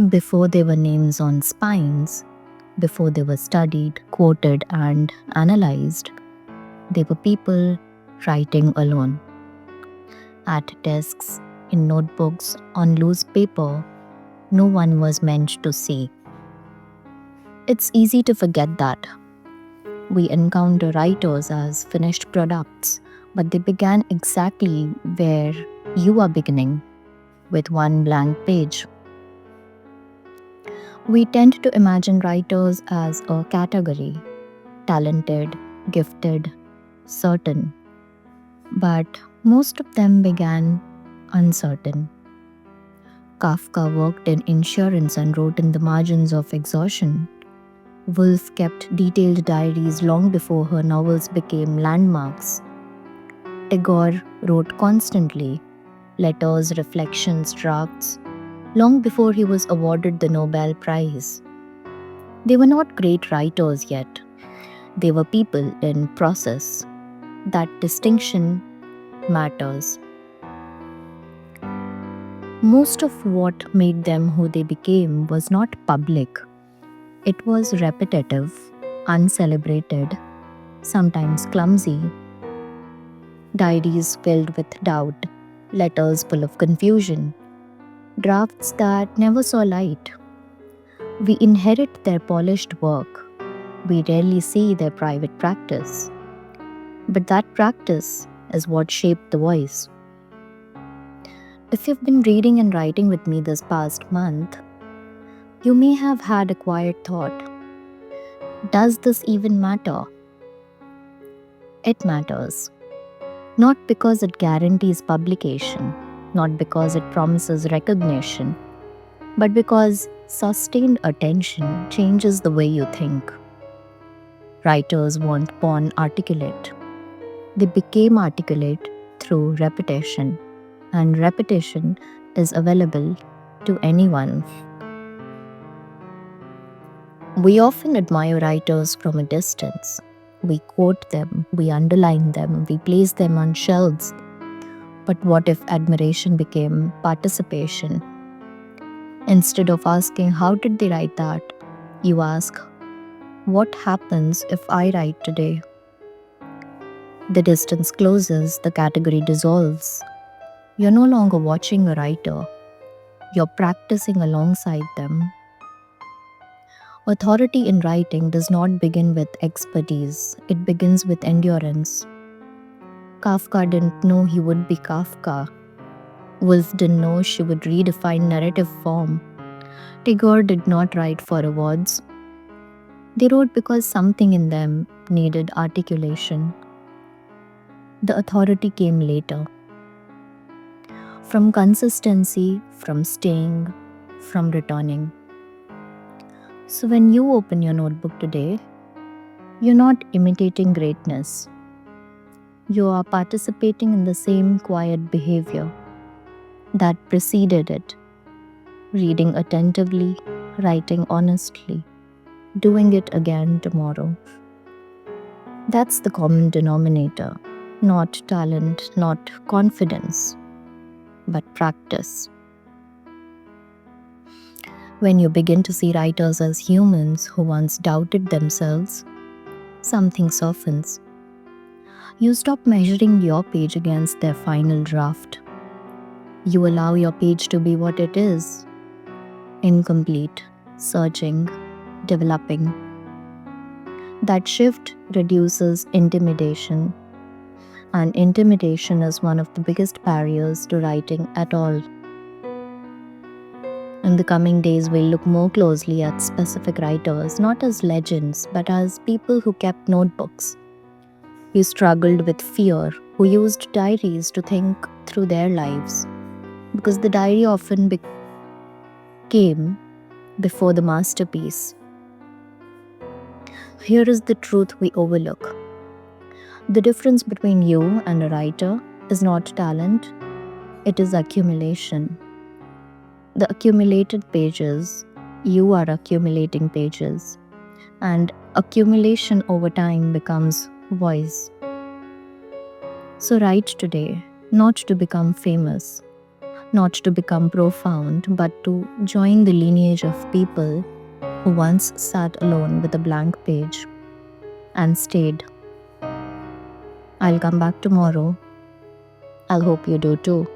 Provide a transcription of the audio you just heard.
Before they were names on spines, before they were studied, quoted, and analyzed, they were people writing alone. At desks, in notebooks, on loose paper, no one was meant to see. It's easy to forget that. We encounter writers as finished products, but they began exactly where you are beginning, with one blank page. We tend to imagine writers as a category: talented, gifted, certain. But most of them began uncertain. Kafka worked in insurance and wrote in the margins of exhaustion. Woolf kept detailed diaries long before her novels became landmarks. Tagore wrote constantly, letters, reflections, drafts, long before he was awarded the Nobel Prize. They were not great writers yet. They were people in process. That distinction matters. Most of what made them who they became was not public. It was repetitive, uncelebrated, sometimes clumsy. Diaries filled with doubt, letters full of confusion, drafts that never saw light. We inherit their polished work. We rarely see their private practice. But that practice is what shaped the voice. If you've been reading and writing with me this past month, you may have had a quiet thought. Does this even matter? It matters. Not because it guarantees publication, not because it promises recognition, but because sustained attention changes the way you think. Writers weren't born articulate. They became articulate through repetition, and repetition is available to anyone. We often admire writers from a distance. We quote them, we underline them, we place them on shelves. But what if admiration became participation? Instead of asking, how did they write that? You ask, what happens if I write today? The distance closes, the category dissolves. You're no longer watching a writer, you're practicing alongside them. Authority in writing does not begin with expertise, it begins with endurance. Kafka didn't know he would be Kafka. Woolf didn't know she would redefine narrative form. Tagore did not write for awards. They wrote because something in them needed articulation. The authority came later. From consistency, from staying, from returning. So when you open your notebook today, you're not imitating greatness. You are participating in the same quiet behavior that preceded it. Reading attentively, writing honestly, doing it again tomorrow. That's the common denominator. Not talent, not confidence, but practice. When you begin to see writers as humans who once doubted themselves, something softens. You stop measuring your page against their final draft. You allow your page to be what it is: incomplete, searching, developing. That shift reduces intimidation, and intimidation is one of the biggest barriers to writing at all. In the coming days, we'll look more closely at specific writers, not as legends, but as people who kept notebooks, who struggled with fear, who used diaries to think through their lives, because the diary often came before the masterpiece. Here is the truth we overlook. The difference between you and a writer is not talent, it is accumulation. The accumulated pages, you are accumulating pages, and accumulation over time becomes voice. So write today, not to become famous, not to become profound, but to join the lineage of people who once sat alone with a blank page and stayed. I'll come back tomorrow. I'll hope you do too.